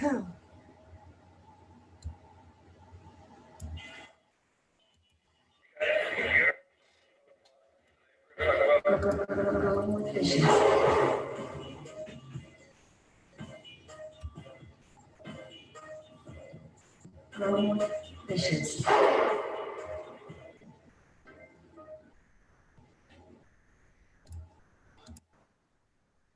Fishes.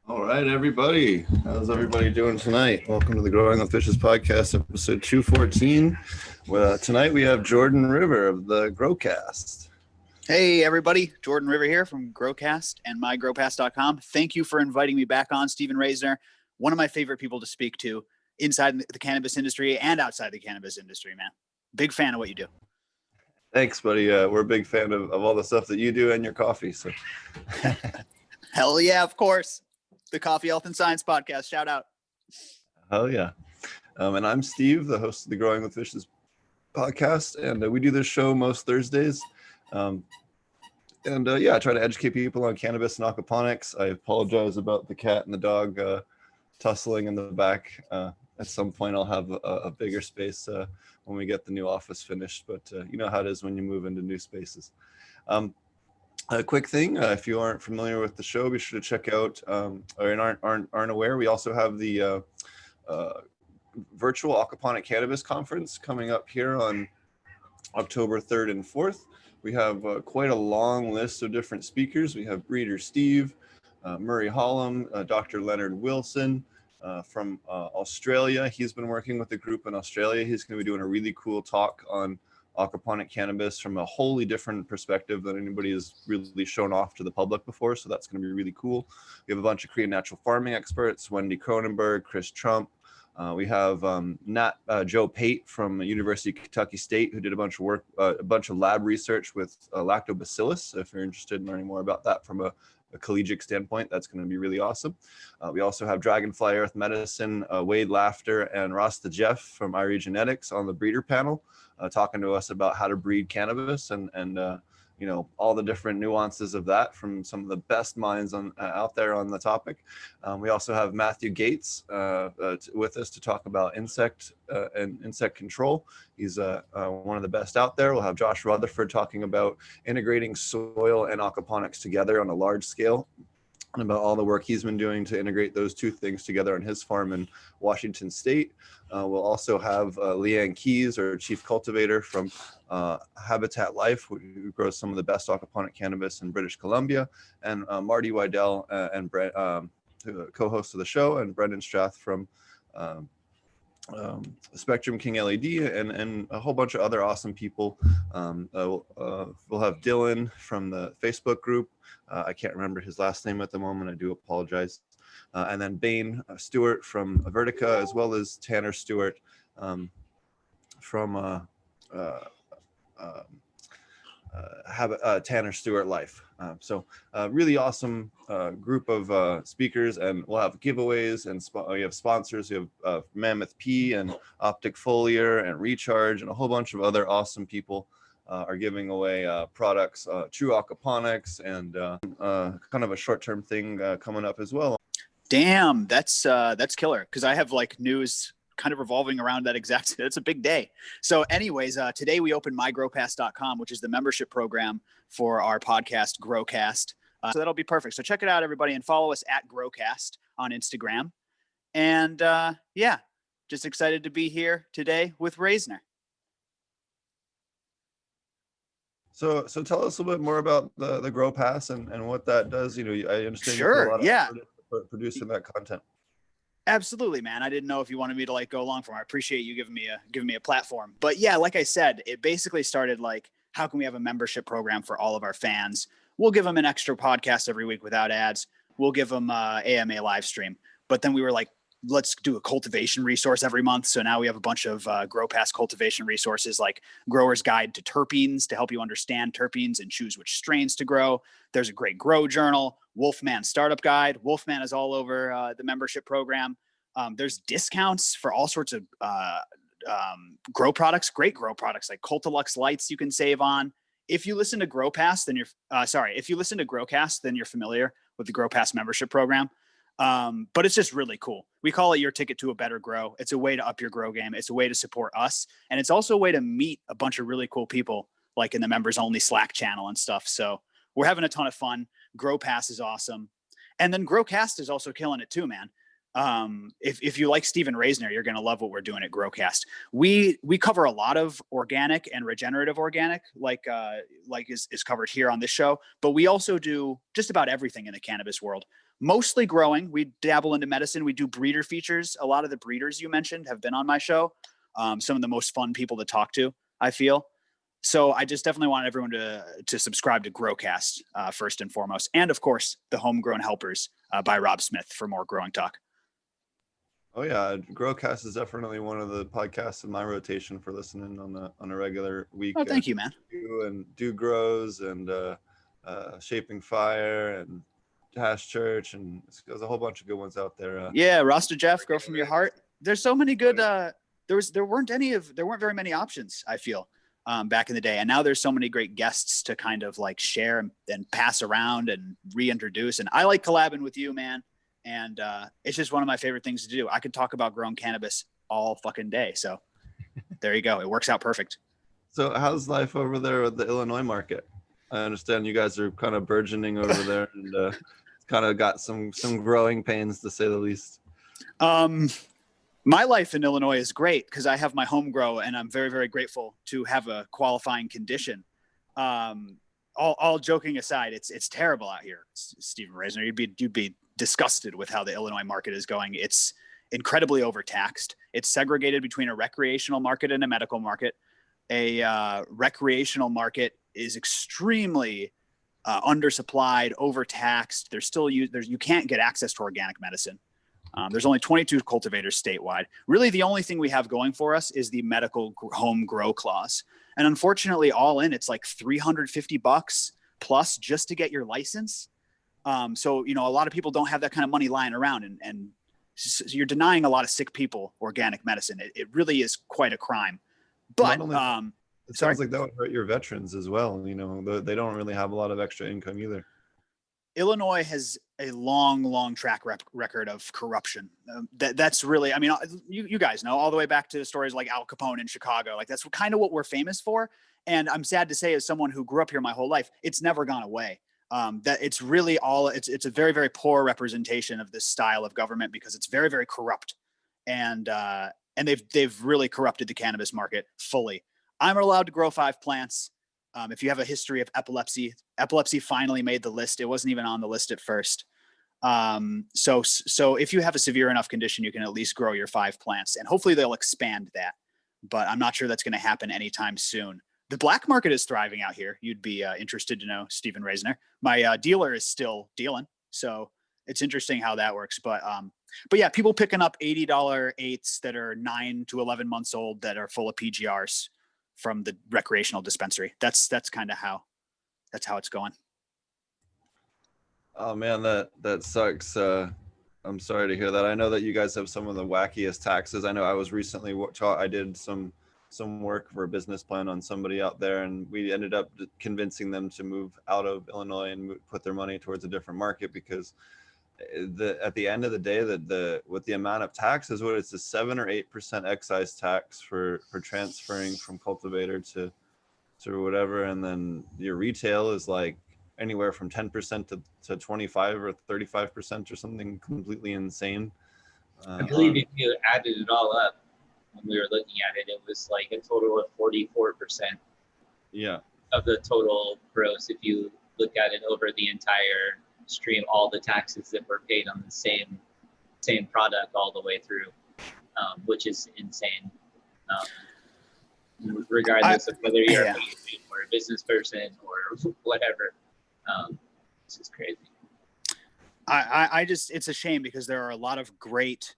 All right, everybody. How's everybody doing tonight? Welcome to the Growing with Fishes podcast, episode 214. Tonight we have Jordan River of the Growcast. Hey, everybody. Jordan River here from Growcast and mygrowcast.com. Thank you for inviting me back on, Stephen Reisner, one of my favorite people to speak to inside the cannabis industry and outside the cannabis industry, man. Big fan of what you do. Thanks, buddy. We're a big fan of all the stuff that you do and your coffee. So, Hell yeah, of course. The Coffee, Health, and Science podcast. Shout out. Hell yeah. And I'm Steve, the host of the Growing with Fishes podcast. And we do this show most Thursdays. I try to educate people on cannabis and aquaponics. I apologize about the cat and the dog tussling in the back. At some point, I'll have a bigger space when we get the new office finished. But you know how it is when you move into new spaces. A quick thing, if you aren't familiar with the show, be sure to check out, or aren't aware, we also have the virtual Aquaponic Cannabis Conference coming up here on October 3rd and 4th. We have quite a long list of different speakers. We have Breeder Steve, Murray Hollum, Dr. Leonard Wilson from Australia. He's been working with a group in Australia. He's going to be doing a really cool talk on aquaponic cannabis from a wholly different perspective than anybody has really shown off to the public before. So that's going to be really cool. We have a bunch of Korean natural farming experts, Wendy Cronenberg, Chris Trump. We have Joe Pate from University of Kentucky State, who did a bunch of work, a bunch of lab research with lactobacillus. If you're interested in learning more about that from a collegiate standpoint, that's going to be really awesome. We also have Dragonfly Earth Medicine, Wade Laughter, and Rasta Jeff from Irie Genetics on the breeder panel, talking to us about how to breed cannabis and you know, all the different nuances of that from some of the best minds out there on the topic. We also have Matthew Gates with us to talk about insect control. He's one of the best out there. We'll have Josh Rutherford talking about integrating soil and aquaponics together on a large scale, and about all the work he's been doing to integrate those two things together on his farm in Washington State. We'll also have Leanne Keys, our chief cultivator from Habitat Life, who grows some of the best aquaponic cannabis in British Columbia, and Marty Wydell and co-host of the show, and Brendan Strath from Spectrum King LED, and a whole bunch of other awesome people. We'll have Dylan from the Facebook group. I can't remember his last name at the moment. I do apologize. And then Bane Stewart from Vertica, as well as Tanner Stewart from Tanner Stewart Life. So really awesome group of speakers, and we'll have giveaways, and we have sponsors. We have Mammoth P and Optic Foliar and Recharge, and a whole bunch of other awesome people are giving away products, True Aquaponics, and kind of a short-term thing coming up as well. Damn, that's killer, because I have like news kind of revolving around that exact. It's a big day. So anyways, today we opened mygrowcast.com, which is the membership program for our podcast Growcast. So that'll be perfect. So check it out, everybody, and follow us at Growcast on Instagram. And yeah, just excited to be here today with Reisner. So tell us a little bit more about the Grow Pass and what that does. You know, I understand. Sure. You put a lot of Yeah. effort into producing that content. Absolutely, man. I didn't know if you wanted me to like go along for it. I appreciate you giving me a platform. But yeah, like I said, it basically started like, how can we have a membership program for all of our fans? We'll give them an extra podcast every week without ads. We'll give them AMA live stream. But then we were like, let's do a cultivation resource every month. So now we have a bunch of Grow Pass cultivation resources, like Grower's Guide to Terpenes to help you understand terpenes and choose which strains to grow. There's a great grow journal, Wolfman Startup Guide. Wolfman is all over the membership program. There's discounts for all sorts of grow products, great grow products like Cultilux lights you can save on. If you listen to Grow Pass, then if you listen to Growcast, then you're familiar with the Grow Pass membership program. But it's just really cool. We call it your ticket to a better grow. It's a way to up your grow game. It's a way to support us. And it's also a way to meet a bunch of really cool people, like in the members only Slack channel and stuff. So we're having a ton of fun. Grow Pass is awesome. And then Growcast is also killing it too, man. If you like Stephen Reisner, you're going to love what we're doing at Growcast. We cover a lot of organic and regenerative organic, like is covered here on this show, but we also do just about everything in the cannabis world. Mostly growing. We dabble into medicine. We do breeder features. A lot of the breeders you mentioned have been on my show. Some of the most fun people to talk to, I feel. So I just definitely want everyone to subscribe to Growcast first and foremost. And of course, the Homegrown Helpers by Rob Smith for more growing talk. Oh yeah, Growcast is definitely one of the podcasts in my rotation for listening on a regular week. Oh, thank you, man. Do Grows and Shaping Fire and Hash Church, and there's a whole bunch of good ones out there. Yeah, Rasta Jeff, Grow From Your Heart. There's so many good. There weren't very many options, I feel, back in the day, and now there's so many great guests to kind of like share and pass around and reintroduce. And I like collabing with you, man. And it's just one of my favorite things to do. I could talk about growing cannabis all fucking day. So there you go. It works out perfect. So how's life over there with the Illinois market? I understand you guys are kind of burgeoning over there, and kind of got some growing pains, to say the least. My life in Illinois is great because I have my home grow, and I'm very, very grateful to have a qualifying condition. All joking aside, it's terrible out here, Stephen Reisner. You'd be disgusted with how the Illinois market is going. It's incredibly overtaxed. It's segregated between a recreational market and a medical market. A recreational market is extremely undersupplied, overtaxed. You can't get access to organic medicine. There's only 22 cultivators statewide. Really, the only thing we have going for us is the medical home grow clause. And unfortunately, all in, it's like $350 plus just to get your license. So, a lot of people don't have that kind of money lying around, and so you're denying a lot of sick people organic medicine. It really is quite a crime. But it sounds like that would hurt your veterans as well. They don't really have a lot of extra income either. Illinois has a long track record of corruption. That's really, you guys know, all the way back to stories like Al Capone in Chicago. Like, that's kind of what we're famous for. And I'm sad to say, as someone who grew up here my whole life, it's never gone away. That it's really it's a very, very poor representation of this style of government, because it's very, very corrupt. And they've really corrupted the cannabis market fully. I'm allowed to grow 5 plants. If you have a history of epilepsy finally made the list. It wasn't even on the list at first. So if you have a severe enough condition, you can at least grow your 5 plants, and hopefully they'll expand that. But I'm not sure that's going to happen anytime soon. The black market is thriving out here. You'd be interested to know, Stephen Reisner. My dealer is still dealing, so it's interesting how that works. But yeah, people picking up $80 8s that are 9 to 11 months old that are full of PGRs from the recreational dispensary. That's kind of how it's going. Oh man, that sucks. I'm sorry to hear that. I know that you guys have some of the wackiest taxes. I know I was recently I did some work for a business plan on somebody out there, and we ended up convincing them to move out of Illinois and put their money towards a different market, because at the end of the day, with the amount of taxes, what it's a 7 or 8% excise tax for transferring from cultivator to whatever, and then your retail is like anywhere from 10% to 25 or 35% or something completely insane. I believe if you added it all up, when we were looking at it, it was like a total of 44%. Yeah. Of the total gross, if you look at it over the entire stream, all the taxes that were paid on the same product all the way through, which is insane. Regardless of whether you're a patient or a business person or whatever, this is crazy. I just, it's a shame, because there are a lot of great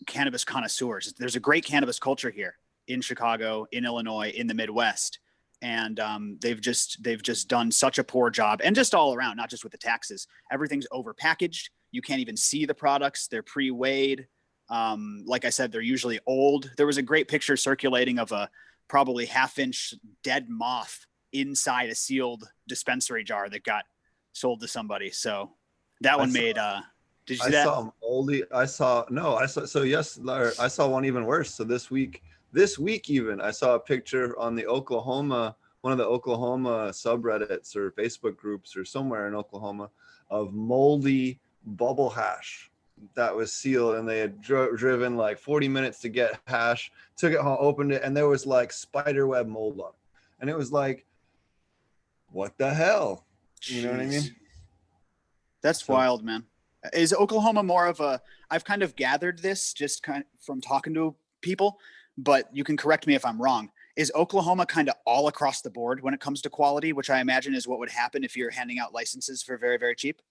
cannabis connoisseurs. There's a great cannabis culture here in Chicago, in Illinois, in the Midwest. And they've just done such a poor job, and just all around, not just with the taxes. Everything's overpackaged. You can't even see the products. They're pre-weighed. Like I said, they're usually old. There was a great picture circulating of a probably half-inch dead moth inside a sealed dispensary jar that got sold to somebody. So That one I saw- made, did you see I that? saw moldy. I saw so yes, Larry, I saw one even worse. So this week even, I saw a picture on the Oklahoma, one of the Oklahoma subreddits or Facebook groups or somewhere in Oklahoma, of moldy bubble hash that was sealed, and they had driven like 40 minutes to get hash, took it home, opened it, and there was like spider web mold on it. And it was like, what the hell? You know what I Jeez. mean? That's So- wild, man. Is Oklahoma more of a, I've kind of gathered this just kind of from talking to people, but you can correct me if I'm wrong. Is Oklahoma kind of all across the board when it comes to quality, which I imagine is what would happen if you're handing out licenses for very, very cheap?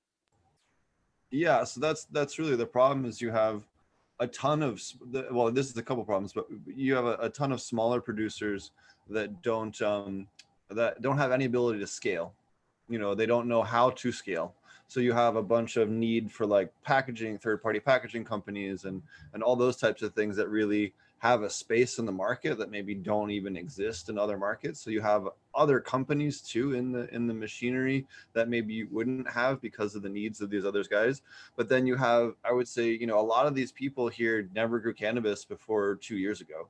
Yeah, so that's really the problem. Is you have a ton of well, this is a couple problems, but you have a ton of smaller producers that don't have any ability to scale. You know, they don't know how to scale. So you have a bunch of need for like packaging, third-party packaging companies, and all those types of things that really have a space in the market that maybe don't even exist in other markets. So you have other companies too in the machinery that maybe you wouldn't have because of the needs of these other guys. But then you have, I would say, you know, a lot of these people here never grew cannabis before 2 years ago.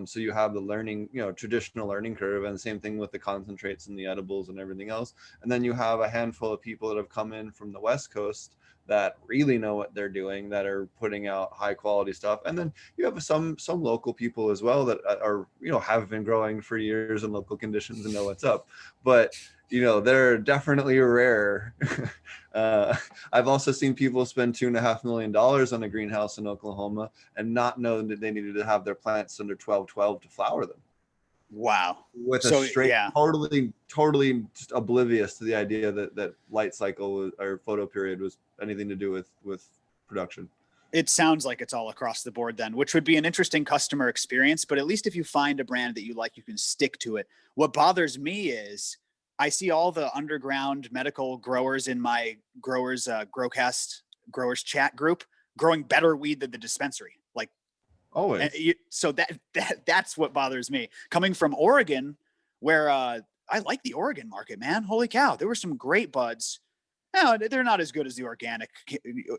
So you have the learning, you know, traditional learning curve, and the same thing with the concentrates and the edibles and everything else. And then you have a handful of people that have come in from the West Coast that really know what they're doing, that are putting out high quality stuff. And then you have some local people as well that are, you know, have been growing for years in local conditions and know what's up. But you know, they're definitely rare. I've also seen people spend $2.5 million on a greenhouse in Oklahoma and not know that they needed to have their plants under 12-12 to flower them. Wow. With So, a straight, yeah. totally just oblivious to the idea that light cycle or photo period was anything to do with production. It sounds like it's all across the board then, which would be an interesting customer experience. But at least if you find a brand that you like, you can stick to it. What bothers me is I see all the underground medical growers in my growers, Growcast growers chat group growing better weed than the dispensary. Like, Always. so that's what bothers me. Coming from Oregon, where I like the Oregon market, man. Holy cow, there were some great buds. No, they're not as good as the organic,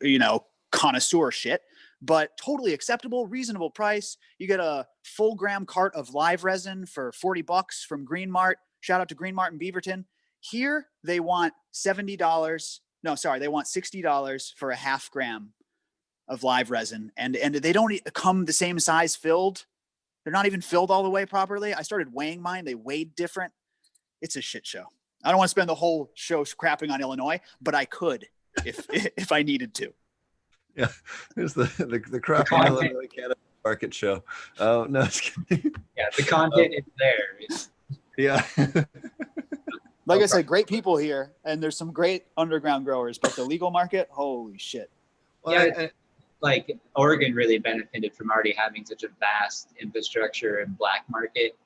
you know, connoisseur shit, but totally acceptable, reasonable price. You get a full gram cart of live resin for $40 from Green Mart. Shout out to Green Mart in Beaverton. Here they want $70. No, sorry, they want $60 for a half gram of live resin, and they don't come the same size filled. They're not even filled all the way properly. I started weighing mine. They weighed different. It's a shit show. I don't want to spend the whole show crapping on Illinois, but I could if I needed to. Yeah, here's the crap content. Illinois cannabis market show. Oh no, just kidding. Yeah, the content is there. It's, Yeah. Like I said, great people here, and there's some great underground growers, but the legal market, holy shit. Well, Yeah. like Oregon really benefited from already having such a vast infrastructure and black market,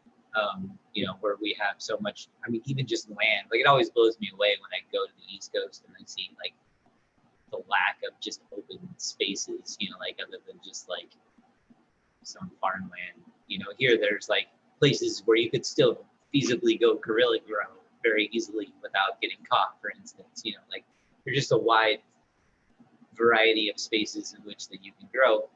you know, where we have so much, I mean, even just land, like it always blows me away when I go to the East Coast and I see like the lack of just open spaces, you know, like other than just like some farmland, you know, here there's like places where you could still feasibly go guerrilla grow very easily without getting caught, for instance, you know, like there's just a wide variety of spaces in which that you can grow,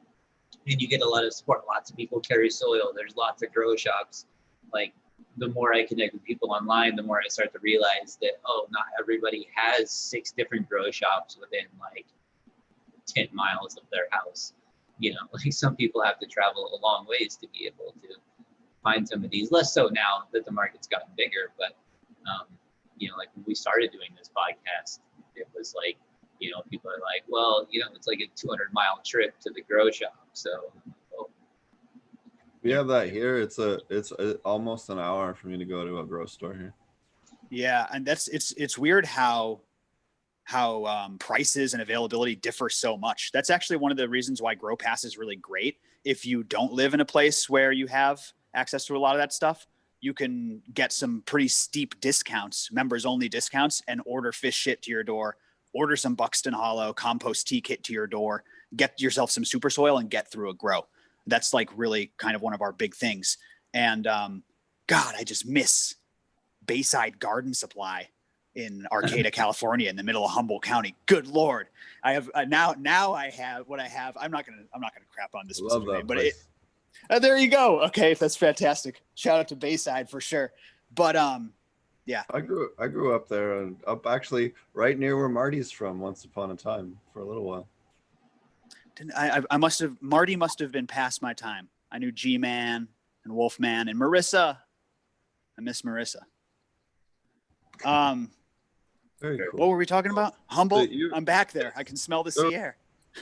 and you get a lot of support. Lots of people carry soil. There's lots of grow shops. Like the more I connect with people online, the more I start to realize that, oh, not everybody has 6 different grow shops within like 10 miles of their house. You know, like some people have to travel a long ways to be able to find some of these. Less so now that the market's gotten bigger, but you know, like when we started doing this podcast, it was like, you know, people are like, well, you know, it's like a 200-mile trip to the grow shop. So oh. We have that here. It's almost an hour for me to go to a grocery store here. Yeah, and it's weird how prices and availability differ so much. That's actually one of the reasons why Grow Pass is really great. If you don't live in a place where you have access to a lot of that stuff, you can get some pretty steep discounts, members only discounts, and order fish shit to your door, order some Buxton Hollow compost tea kit to your door, get yourself some super soil and get through a grow. That's like really kind of one of our big things. And God, I just miss Bayside Garden Supply. in Arcata, California, in the middle of Humboldt County. Good Lord. I have now I have what I have. I'm not gonna crap on this specific name, but there you go. Okay. That's fantastic. Shout out to Bayside for sure. But, yeah. I grew up there and up actually right near where Marty's from once upon a time for a little while. Marty must have been past my time. I knew G-Man and Wolfman and Marissa. I miss Marissa. Very cool. What were we talking about? Humboldt. So I'm back there. I can smell the sea air.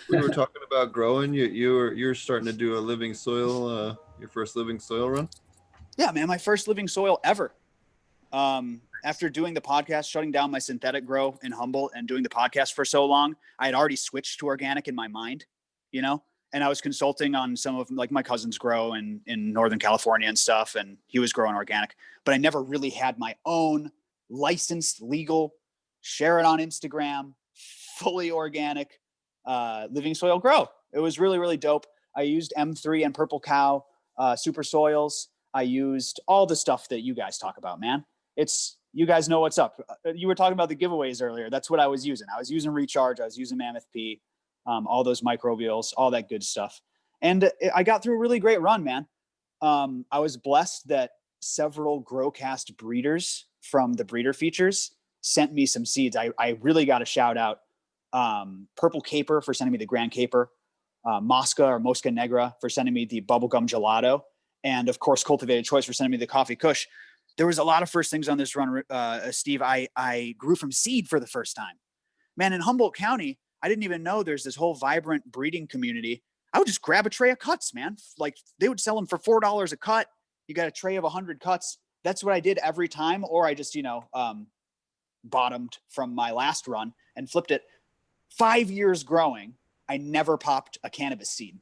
We were talking about growing. You're starting to do a living soil, your first living soil run. Yeah, man, my first living soil ever. After doing the podcast, shutting down my synthetic grow in Humboldt and doing the podcast for so long, I had already switched to organic in my mind, and I was consulting on some of like my cousin's grow in Northern California and stuff. And he was growing organic, but I never really had my own licensed, legal, share it on Instagram, fully organic, living soil grow. It was really, really dope. I used M3 and Purple Cow, super soils. I used all the stuff that you guys talk about, man. You guys know what's up. You were talking about the giveaways earlier. That's what I was using. I was using Recharge. I was using Mammoth P, all those microbials, all that good stuff. And I got through a really great run, man. I was blessed that several Growcast breeders from the breeder features sent me some seeds. I really got a shout out. Purple Caper for sending me the Grand Caper, Mosca or Mosca Negra for sending me the Bubblegum Gelato, and of course Cultivated Choice for sending me the Coffee Kush. There was a lot of first things on this run, Steve. I grew from seed for the first time. Man, in Humboldt County, I didn't even know there's this whole vibrant breeding community. I would just grab a tray of cuts, man. Like they would sell them for $4 a cut. You got a tray of 100 cuts. That's what I did every time. Or I just, bottomed from my last run and flipped it. 5 years growing, I never popped a cannabis seed.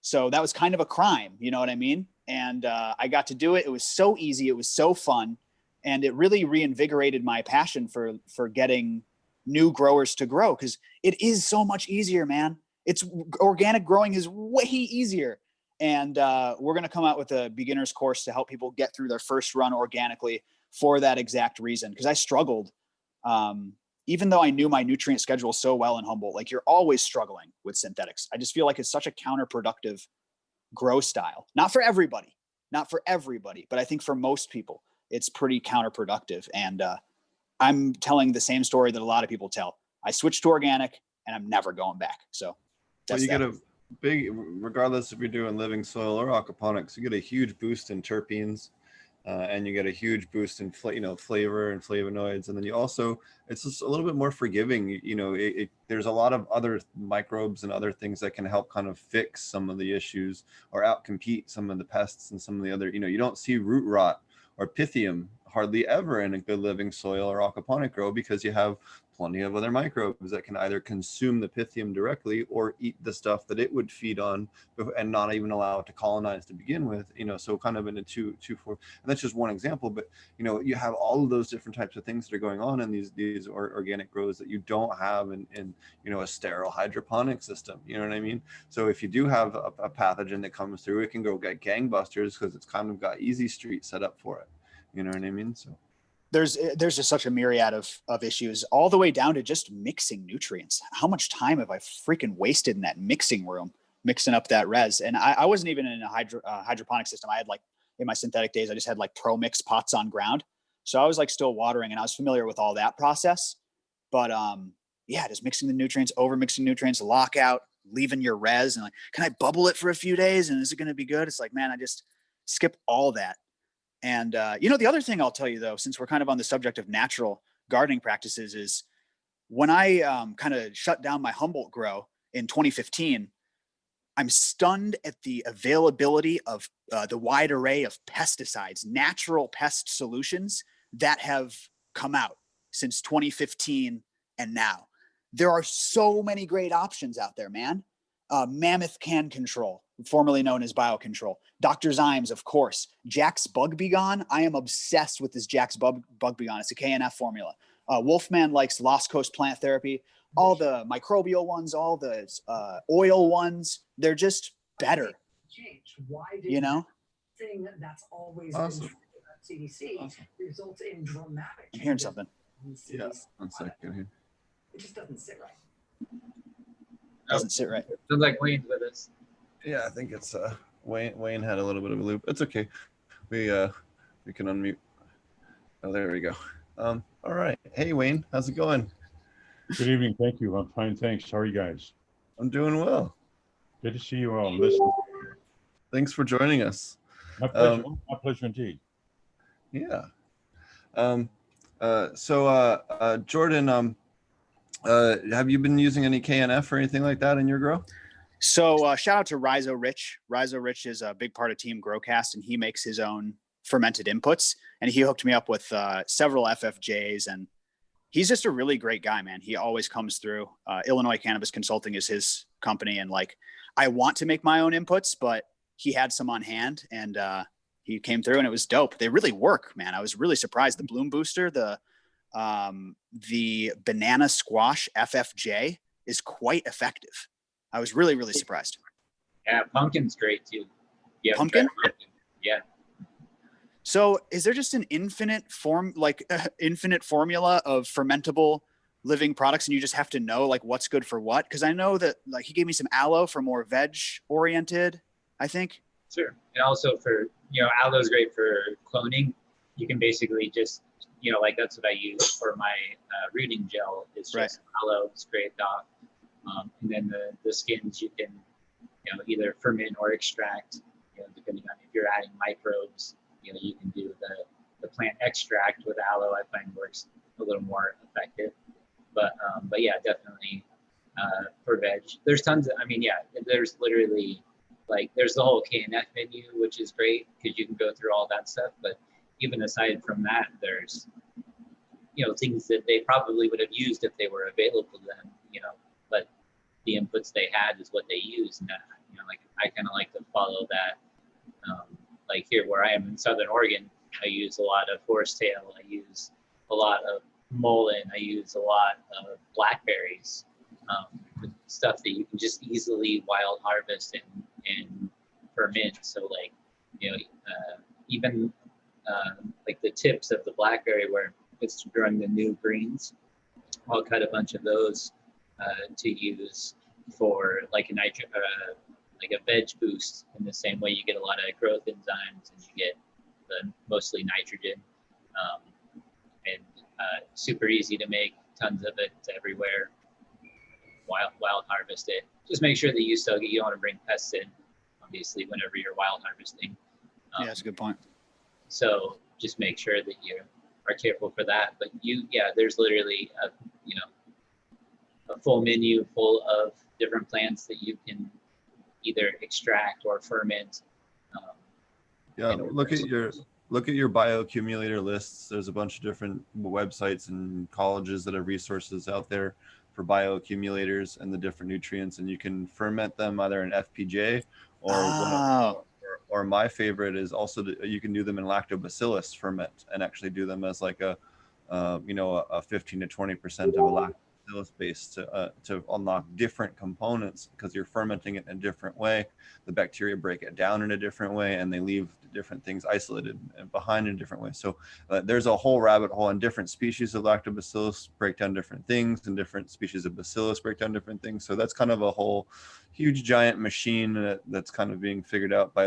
So that was kind of a crime. You know what I mean? And I got to do it. It was so easy. It was so fun. And it really reinvigorated my passion for getting new growers to grow, because it is so much easier, man. Organic growing is way easier. And we're going to come out with a beginner's course to help people get through their first run organically for that exact reason. Because I struggled, even though I knew my nutrient schedule so well in Humboldt. Like, you're always struggling with synthetics. I just feel like it's such a counterproductive grow style. Not for everybody, but I think for most people, it's pretty counterproductive. And I'm telling the same story that a lot of people tell. I switched to organic and I'm never going back. So that's you get a big, regardless if you're doing living soil or aquaponics, you get a huge boost in terpenes, and you get a huge boost in flavor and flavonoids. And then you also, it's just a little bit more forgiving. There's a lot of other microbes and other things that can help kind of fix some of the issues or outcompete some of the pests and some of the other, you don't see root rot or pythium hardly ever in a good living soil or aquaponic grow, because you have plenty of other microbes that can either consume the pythium directly or eat the stuff that it would feed on and not even allow it to colonize to begin with, so kind of in a two, four, and that's just one example. But you have all of those different types of things that are going on in these organic grows that you don't have in a sterile hydroponic system. You know what I mean? So if you do have a pathogen that comes through, it can go get gangbusters because it's kind of got easy street set up for it. You know what I mean? So there's just such a myriad of issues, all the way down to just mixing nutrients. How much time have I freaking wasted in that mixing room, mixing up that res? And I wasn't even in a hydroponic system. I had, like, in my synthetic days, I just had like pro mix pots on ground. So I was like still watering, and I was familiar with all that process. But just mixing the nutrients, over mixing nutrients, lockout, leaving your res, and like, can I bubble it for a few days? And is it going to be good? It's like, man, I just skip all that. And, the other thing I'll tell you, though, since we're kind of on the subject of natural gardening practices, is when I kind of shut down my Humboldt grow in 2015, I'm stunned at the availability of the wide array of pesticides, natural pest solutions that have come out since 2015 and now. There are so many great options out there, man. Mammoth Can Control, formerly known as Biocontrol. Dr. Zymes, of course. Jack's Bug Be Gone. I am obsessed with this Jack's Bug Be Gone. It's a KNF formula. Wolfman likes Lost Coast Plant Therapy. All the microbial ones, all the oil ones, they're just better. Why did thing that's always awesome. been CDC results in dramatic I'm hearing something. Yeah, one second here. It just doesn't sit right. Doesn't sit right. Sounds like Wayne's with us. Yeah, I think it's Wayne had a little bit of a loop. It's okay. We can unmute. Oh, there we go. All right. Hey Wayne, how's it going? Good evening. Thank you. I'm fine. Thanks. How are you guys? I'm doing well. Good to see you all. Listen, Thanks for joining us. my pleasure. My pleasure indeed. Yeah. Jordan, have you been using any KNF or anything like that in your grow? So shout out to Rhizo Rich. Rhizo Rich is a big part of Team Growcast, and he makes his own fermented inputs. And he hooked me up with several FFJs, and he's just a really great guy, man. He always comes through. Illinois Cannabis Consulting is his company, and like I want to make my own inputs, but he had some on hand, and he came through, and it was dope. They really work, man. I was really surprised. The Bloom Booster, the Banana Squash FFJ is quite effective. I was really, really surprised. Yeah, pumpkin's great too. Yeah, Pumpkin? Yeah. So is there just an infinite formula of fermentable living products, and you just have to know like what's good for what? Because I know that like he gave me some aloe for more veg oriented, I think. Sure. And also for, aloe is great for cloning. You can basically just, like that's what I use for my rooting gel. It's just aloe scraped off. And then the skins you can, either ferment or extract, depending on if you're adding microbes, you can do the plant extract with aloe. I find works a little more effective. But yeah, definitely for veg. There's tons of, there's literally there's the whole KNF menu, which is great because you can go through all that stuff. But even aside from that, there's, things that they probably would have used if they were available to them, but the inputs they had is what they use. And, I kind of like to follow that. Like here where I am in Southern Oregon, I use a lot of horsetail. I use a lot of mullein. I use a lot of blackberries, stuff that you can just easily wild harvest and ferment. So even like the tips of the blackberry where it's growing the new greens, I'll cut a bunch of those to use for like a veg boost in the same way you get a lot of growth enzymes and you get the mostly nitrogen, and super easy to make, tons of it everywhere. Wild harvest it. Just make sure that you don't want to bring pests in, obviously, whenever you're wild harvesting. Yeah, that's a good point. So just make sure that you are careful for that. But there's literally a full menu full of different plants that you can either extract or ferment. Look at your bioaccumulator lists. There's a bunch of different websites and colleges that have resources out there for bioaccumulators and the different nutrients, and you can ferment them either in FPJ or my favorite is also you can do them in lactobacillus ferment and actually do them as like a 15 to 20% of a lactobacillus base to unlock different components because you're fermenting it in a different way. The bacteria break it down in a different way and they leave different things isolated and behind in a different way. So there's a whole rabbit hole, and different species of lactobacillus break down different things and different species of bacillus break down different things. So that's kind of a whole huge giant machine that's kind of being figured out by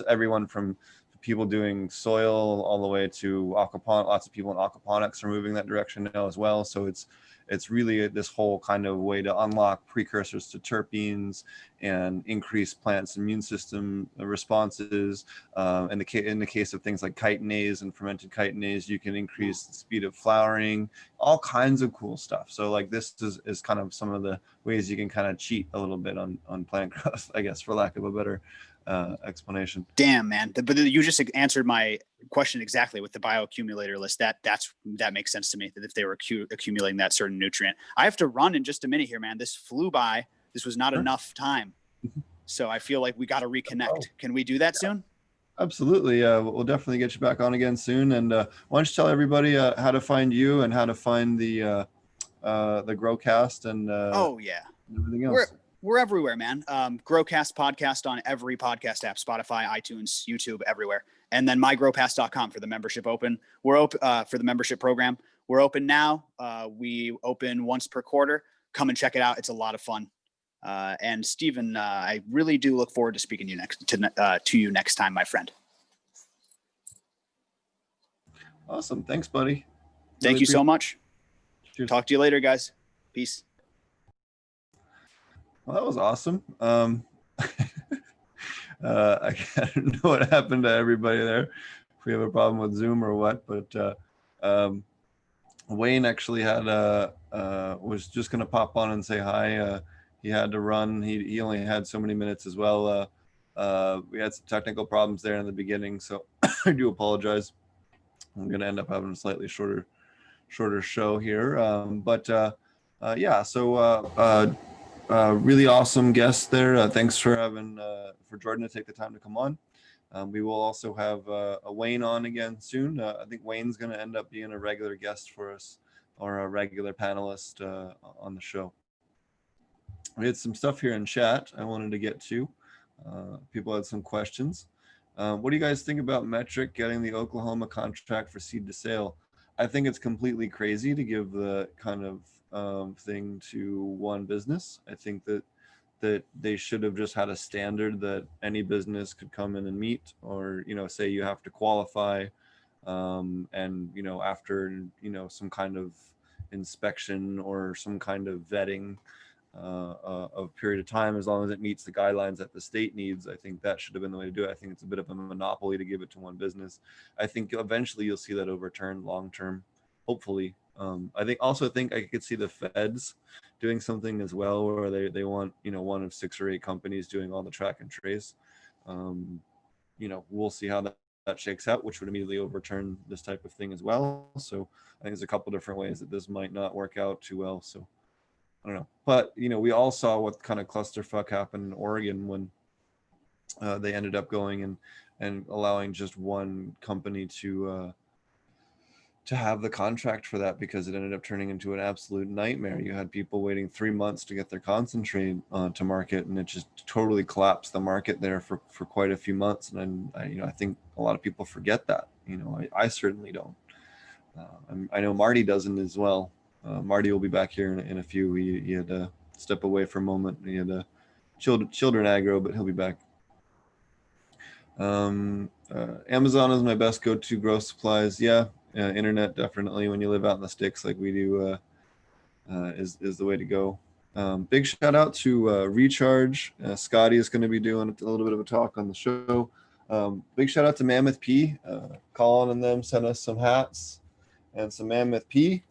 everyone from people doing soil all the way to aquaponics. Lots of people in aquaponics are moving that direction now as well. So it's really this whole kind of way to unlock precursors to terpenes and increase plants' immune system responses. In the case of things like chitinase and fermented chitinase, you can increase the speed of flowering, all kinds of cool stuff. So like this is kind of some of the ways you can kind of cheat a little bit on plant growth, I guess, for lack of a better explanation. Damn, man. But you just answered my question exactly with the bioaccumulator list. That makes sense to me, that if they were accumulating that certain nutrient. I have to run in just a minute here, man. This flew by. This was not enough time. So I feel like we got to reconnect. Can we do that soon? Absolutely. We'll definitely get you back on again soon. And why don't you tell everybody how to find you and how to find the Growcast and everything else. We're everywhere, man. Growcast podcast on every podcast app, Spotify, iTunes, YouTube, everywhere. And then mygrowcast.com for the membership for the membership program. we're open now. We open once per quarter. Come and check it out. It's a lot of fun. And Stephen, I really do look forward to speaking to you next time, my friend. Awesome. Thanks, buddy. Thank you so much. Cheers. Talk to you later, guys. Peace. Well, that was awesome. I don't know what happened to everybody there, if we have a problem with Zoom or what, but Wayne actually had was just going to pop on and say hi. He had to run. He only had so many minutes as well. We had some technical problems there in the beginning, so I do apologize. I'm going to end up having a slightly shorter show here. Yeah, so really awesome guest there. Thanks for having for Jordan to take the time to come on. We will also have a Wayne on again soon. I think Wayne's going to end up being a regular guest for us, or a regular panelist on the show. We had some stuff here in chat I wanted to get to. People had some questions. What do you guys think about Metric getting the Oklahoma contract for seed to sale? I think it's completely crazy to give the kind of thing to one business. I think that they should have just had a standard that any business could come in and meet, or, you know, say you have to qualify, and, you know, after, you know, some kind of inspection or some kind of vetting of period of time, as long as it meets the guidelines that the state needs. I think that should have been the way to do it. I think it's a bit of a monopoly to give it to one business. I think eventually you'll see that overturned long term, hopefully. I think I could see the feds doing something as well, where they want, you know, one of 6 or 8 companies doing all the track and trace. You know, we'll see how that shakes out, which would immediately overturn this type of thing as well. So I think there's a couple different ways that this might not work out too well. So I don't know, but, you know, we all saw what kind of clusterfuck happened in Oregon when they ended up going and allowing just one company to have the contract for that, because it ended up turning into an absolute nightmare. You had people waiting 3 months to get their concentrate to market, and it just totally collapsed the market there for quite a few months. And I think a lot of people forget that. You know, I certainly don't. I know Marty doesn't as well. Marty will be back here in a few. He had to step away for a moment. He had children aggro, but he'll be back. Amazon is my best go-to grow supplies. Yeah, internet definitely, when you live out in the sticks like we do, is the way to go. Big shout out to Recharge. Scotty is going to be doing a little bit of a talk on the show. Big shout out to Mammoth P. Colin and them sent us some hats and some Mammoth P.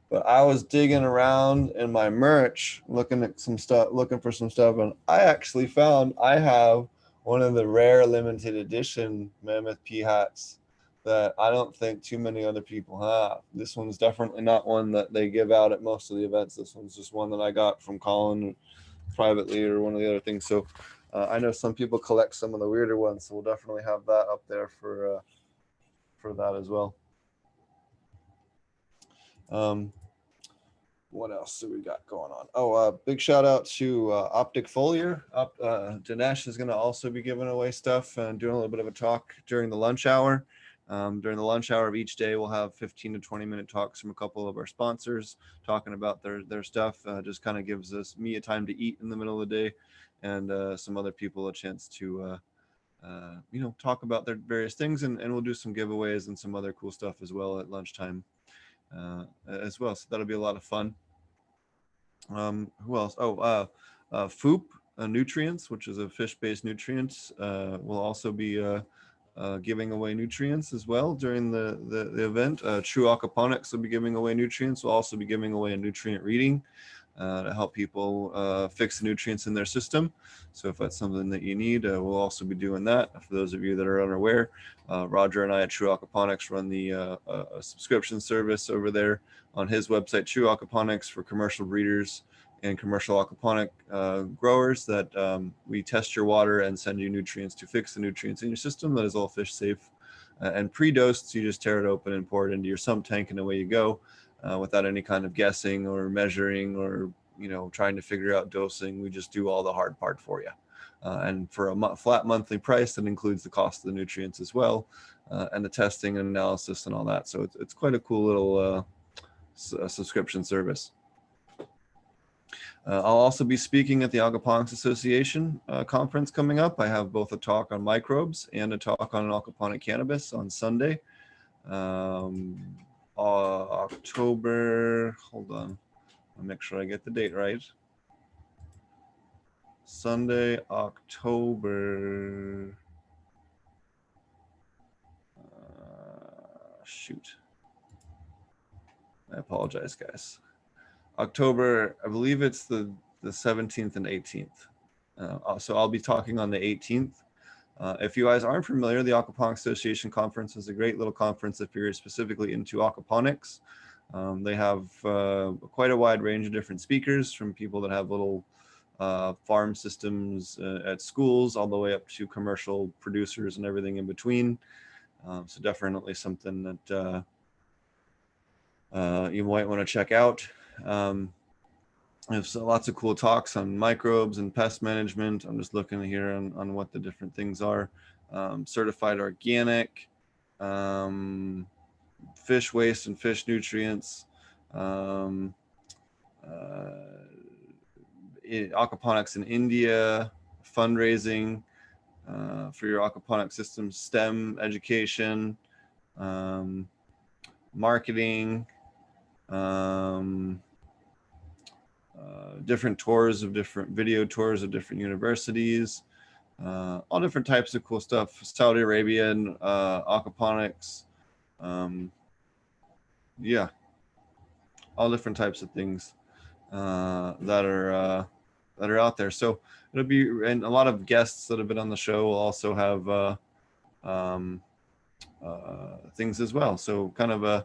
But I was digging around in my merch, looking for some stuff, and I actually found I have one of the rare limited edition Mammoth P hats that I don't think too many other people have. This one's definitely not one that they give out at most of the events. This one's just one that I got from Colin privately, or one of the other things. So I know some people collect some of the weirder ones, so we'll definitely have that up there for that as well. What else do we got going on? Oh, big shout out to Optic Foliar. Dinesh is going to also be giving away stuff and doing a little bit of a talk during the lunch hour. During the lunch hour of each day, we'll have 15 to 20 minute talks from a couple of our sponsors talking about their stuff. Just kind of gives me a time to eat in the middle of the day, and some other people a chance to you know, talk about their various things, and we'll do some giveaways and some other cool stuff as well at lunchtime as well. So that'll be a lot of fun. Who else? Foop Nutrients, which is a fish-based nutrients, will also be giving away nutrients as well during the event. True Aquaponics will be giving away nutrients. We'll also be giving away a nutrient reading to help people fix the nutrients in their system. So if that's something that you need, we'll also be doing that. For those of you that are unaware, Roger and I at True Aquaponics run the a subscription service over there on his website, True Aquaponics, for commercial breeders and commercial aquaponic growers, that we test your water and send you nutrients to fix the nutrients in your system. That is all fish safe and pre-dosed. So you just tear it open and pour it into your sump tank, and away you go, without any kind of guessing or measuring or, you know, trying to figure out dosing. We just do all the hard part for you. And for a flat monthly price that includes the cost of the nutrients as well, and the testing and analysis and all that. So it's quite a cool little subscription service. I'll also be speaking at the Aquaponics Association conference coming up. I have both a talk on microbes and a talk on aquaponic cannabis on Sunday. October, hold on, I'll make sure I get the date right. Sunday, October, shoot. I apologize, guys. October, I believe it's the 17th and 18th. So I'll be talking on the 18th. If you guys aren't familiar, the Aquaponics Association conference is a great little conference if you're specifically into aquaponics. They have quite a wide range of different speakers, from people that have little farm systems at schools all the way up to commercial producers and everything in between. So definitely something that you might want to check out. There's lots of cool talks on microbes and pest management. I'm just looking here on what the different things are. Certified organic, fish waste and fish nutrients, aquaponics in India, fundraising for your aquaponic system, STEM education, marketing, different tours of different video tours of different universities, all different types of cool stuff. Saudi Arabian aquaponics, yeah, all different types of things that are out there. So it'll be, and a lot of guests that have been on the show will also have things as well. So kind of a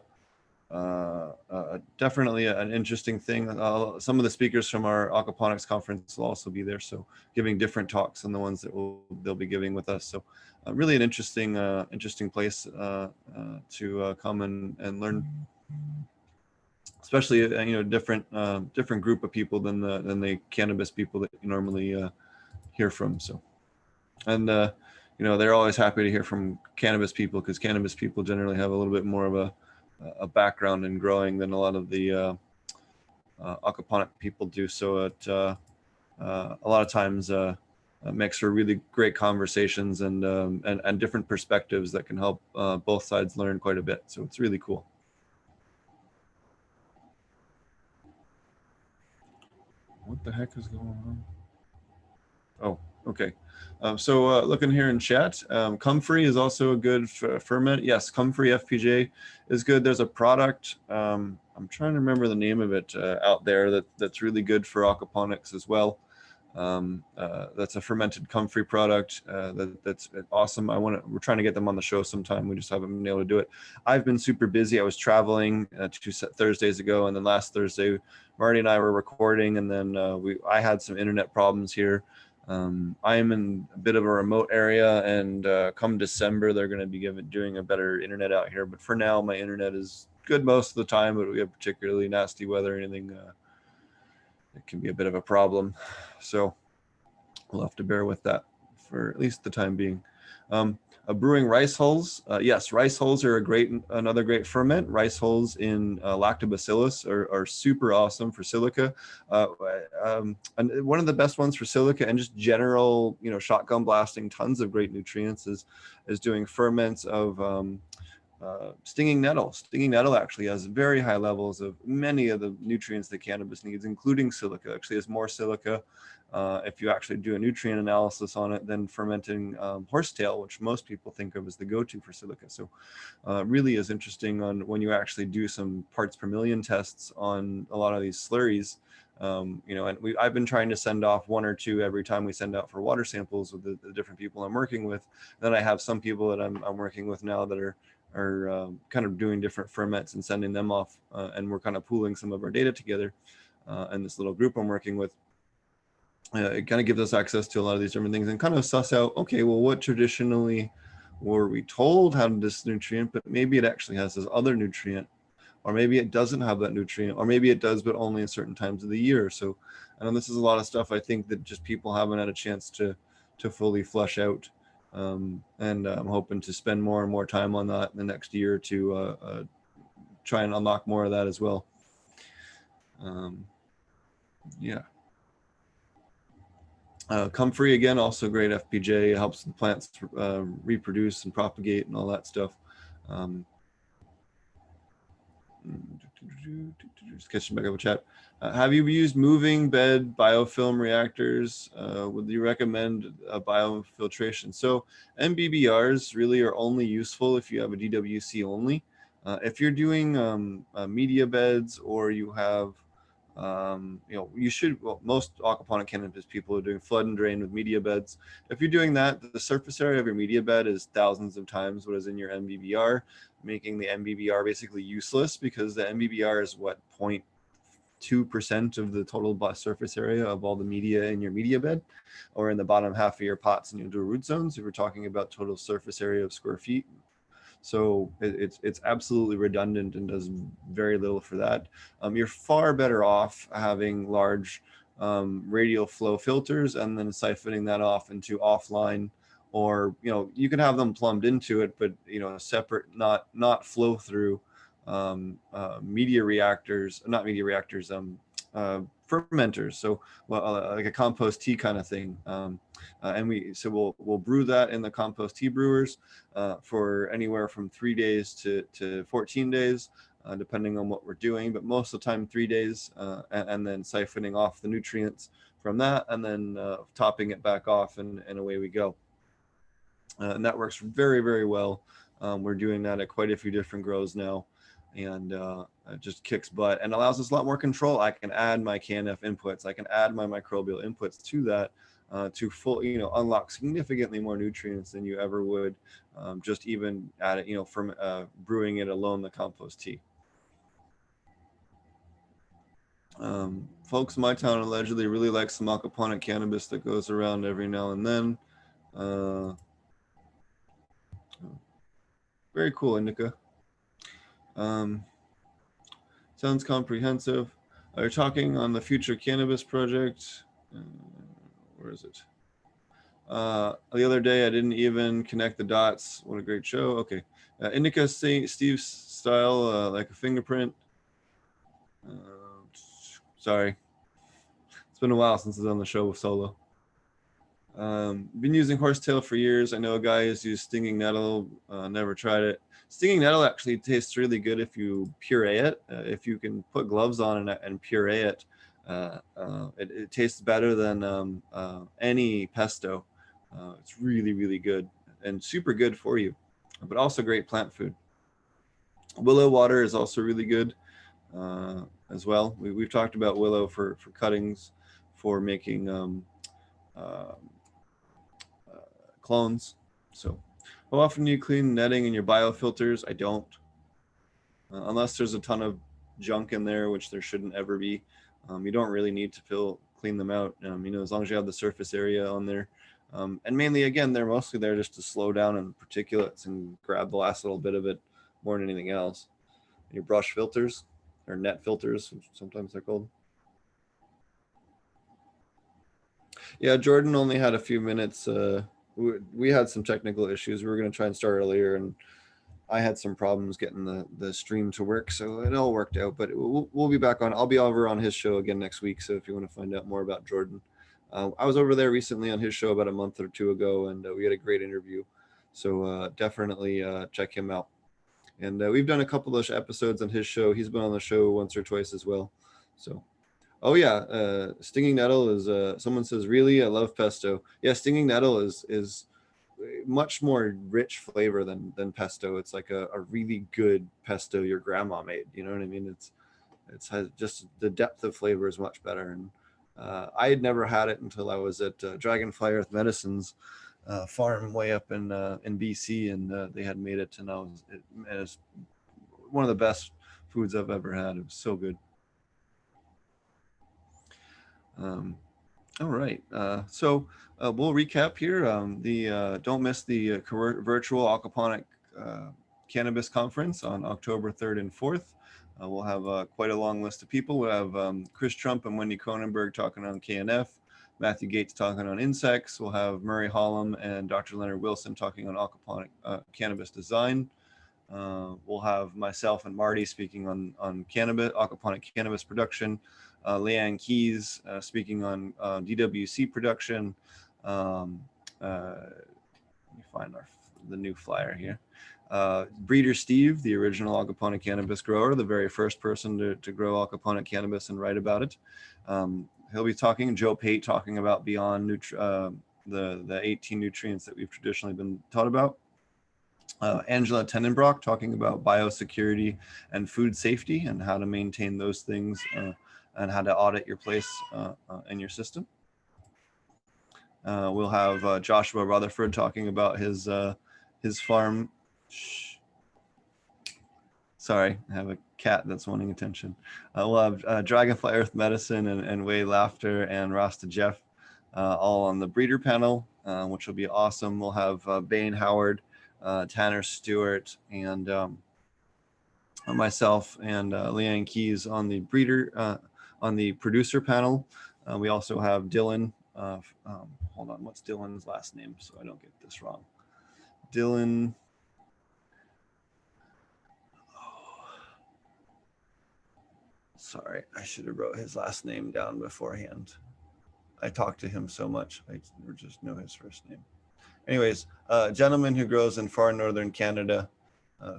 definitely an interesting thing. Some of the speakers from our Aquaponics conference will also be there, so giving different talks than the ones that they'll be giving with us. So really an interesting place to come and learn, especially different group of people than the cannabis people that you normally hear from. So, and they're always happy to hear from cannabis people, because cannabis people generally have a little bit more of a background in growing than a lot of the aquaponic people do. So it a lot of times makes for really great conversations and different perspectives that can help both sides learn quite a bit. So it's really cool. What the heck is going on? Oh, okay. So looking here in chat, Comfrey is also a good ferment. Yes, Comfrey FPJ is good. There's a product, I'm trying to remember the name of it out there that's really good for aquaponics as well. That's a fermented Comfrey product that's awesome. We're trying to get them on the show sometime. We just haven't been able to do it. I've been super busy. I was traveling 2 Thursdays ago, and then last Thursday, Marty and I were recording, and then I had some internet problems here. I am in a bit of a remote area, and come December, they're going to be doing a better internet out here. But for now, my internet is good most of the time, but we have particularly nasty weather, anything it can be a bit of a problem. So we'll have to bear with that for at least the time being. Brewing rice hulls. Yes, rice hulls are another great ferment. Rice hulls in lactobacillus are super awesome for silica. And one of the best ones for silica and just general, shotgun blasting tons of great nutrients is doing ferments of stinging nettle. Stinging nettle actually has very high levels of many of the nutrients that cannabis needs, including silica. Actually has more silica if you actually do a nutrient analysis on it than fermenting horsetail, which most people think of as the go-to for silica. So really is interesting on when you actually do some parts per million tests on a lot of these slurries. And I've been trying to send off 1 or 2 every time we send out for water samples with the different people I'm working with. Then I have some people that I'm working with now that are kind of doing different ferments and sending them off, and we're kind of pooling some of our data together. And this little group I'm working with, it kind of gives us access to a lot of these different things and kind of suss out, okay, well, what traditionally were we told had this nutrient, but maybe it actually has this other nutrient, or maybe it doesn't have that nutrient, or maybe it does, but only at certain times of the year. So I know this is a lot of stuff I think that just people haven't had a chance to fully flesh out. And I'm hoping to spend more and more time on that in the next year to try and unlock more of that as well. Yeah. Comfrey, again, also great FPJ, helps the plants reproduce and propagate and all that stuff. Just catching back up with chat. Have you used moving bed biofilm reactors? Would you recommend biofiltration? So MBBRs really are only useful if you have a DWC only. If you're doing media beds, or you have, you should, well, most aquaponic cannabis people are doing flood and drain with media beds. If you're doing that, the surface area of your media bed is thousands of times what is in your MBBR, making the MBBR basically useless, because the MBBR is what, 0.2% of the total surface area of all the media in your media bed, or in the bottom half of your pots and your indoor root zones, if we're talking about total surface area of square feet. So it's absolutely redundant and does very little for that. You're far better off having large radial flow filters and then siphoning that off into offline, or you can have them plumbed into it, but separate, not flow through media reactors, not media reactors, fermenters. So like a compost tea kind of thing. And we'll brew that in the compost tea brewers for anywhere from 3 days to 14 days, depending on what we're doing, but most of the time 3 days, and then siphoning off the nutrients from that, and then topping it back off, and away we go. And that works very, very well. We're doing that at quite a few different grows now, and it just kicks butt and allows us a lot more control. I can add my CanF inputs, I can add my microbial inputs to that, to unlock significantly more nutrients than you ever would just even add it, from brewing it alone, the compost tea. Folks in my town allegedly really like some aquaponic cannabis that goes around every now and then. Very cool, Indica. Sounds comprehensive. You're talking on the future cannabis project. Where is it? The other day I didn't even connect the dots. What a great show. Okay. Indica Steve's style, like a fingerprint. Sorry. It's been a while since I've done the show with solo. Been using horsetail for years. I know a guy who's used stinging nettle. Never tried it. Stinging nettle actually tastes really good if you puree it. If you can put gloves on and puree it, it tastes better than any pesto. It's really, really good and super good for you, but also great plant food. Willow water is also really good as well. We've talked about willow for cuttings, for making clones. So how often do you clean netting in your biofilters? I don't, unless there's a ton of junk in there, which there shouldn't ever be. You don't really need to clean them out, as long as you have the surface area on there. And mainly, again, they're mostly there just to slow down on particulates and grab the last little bit of it more than anything else. Your brush filters, or net filters, which sometimes they're called. Yeah, Jordan only had a few minutes. We had some technical issues. We were going to try and start earlier, and I had some problems getting the stream to work, so it all worked out. But we'll be back on. I'll be over on his show again next week, so if you want to find out more about Jordan. I was over there recently on his show about a month or two ago, and we had a great interview. So definitely check him out. And we've done a couple of episodes on his show. He's been on the show once or twice as well. So, oh yeah, stinging nettle is, someone says, really? I love pesto. Yeah, stinging nettle is much more rich flavor than pesto. It's like a really good pesto your grandma made. You know what I mean? It's has just the depth of flavor is much better. And I had never had it until I was at Dragonfly Earth Medicine's farm way up in BC, and they had made it, and it was one of the best foods I've ever had. It was so good. All right, so we'll recap here. Don't miss the virtual Aquaponic Cannabis Conference on October 3rd and 4th. We'll have quite a long list of people. We'll have Chris Trump and Wendy Cronenberg talking on KNF, Matthew Gates talking on insects. We'll have Murray Hollum and Dr. Leonard Wilson talking on aquaponic cannabis design. We'll have myself and Marty speaking on cannabis, aquaponic cannabis production. Leanne Keys speaking on DWC production. Let me find the new flyer here. Breeder Steve, the original aquaponic cannabis grower, the very first person to grow aquaponic cannabis and write about it. He'll be talking, Joe Pate talking about beyond the 18 nutrients that we've traditionally been taught about. Angela Tenenbrock talking about biosecurity and food safety and how to maintain those things and how to audit your place in your system. We'll have Joshua Rutherford talking about his farm. Shh. Sorry, I have a cat that's wanting attention. We'll have Dragonfly Earth Medicine and Way Laughter and Rasta Jeff all on the breeder panel, which will be awesome. We'll have Bain Howard, Tanner Stewart, and myself and Leanne Keys on the on the producer panel. We also have Dylan. Hold on, what's Dylan's last name so I don't get this wrong? Dylan. Sorry, I should have wrote his last name down beforehand. I talked to him so much, I just know his first name. Anyways, a gentleman who grows in far northern Canada,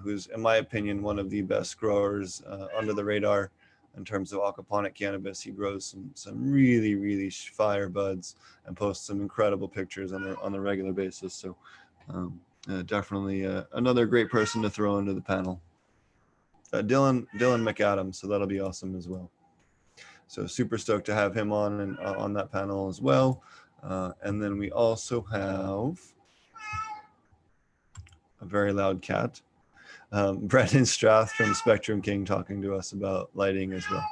who's, in my opinion, one of the best growers under the radar in terms of aquaponic cannabis. He grows some really, really fire buds and posts some incredible pictures on a regular basis. So definitely another great person to throw into the panel. Dylan McAdams, so that'll be awesome as well. So super stoked to have him on and on that panel as well. And then we also have a very loud cat, Brendan Strath from Spectrum King talking to us about lighting as well.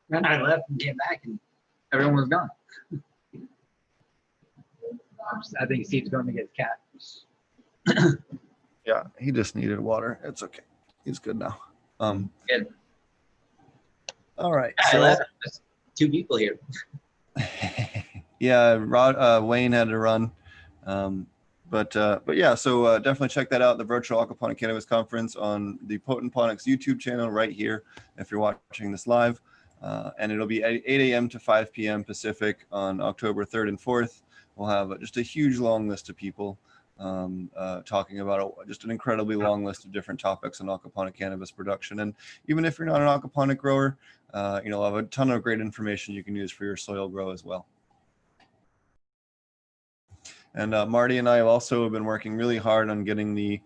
Then I left and came back and everyone was gone. I think Steve's going to get his cat. Yeah, he just needed water. It's okay. He's good now. Good. All right. I left. There's 2 people here. Yeah, Wayne had to run. But yeah, so definitely check that out, the virtual Aquaponic Cannabis Conference on the Potent Ponics YouTube channel right here if you're watching this live. And it'll be 8 a.m. to 5 p.m. Pacific on October 3rd and 4th. We'll have just a huge long list of people talking about just an incredibly long list of different topics on aquaponic cannabis production. And even if you're not an aquaponic grower, you'll have a ton of great information you can use for your soil grow as well. And Marty and I have also been working really hard on getting the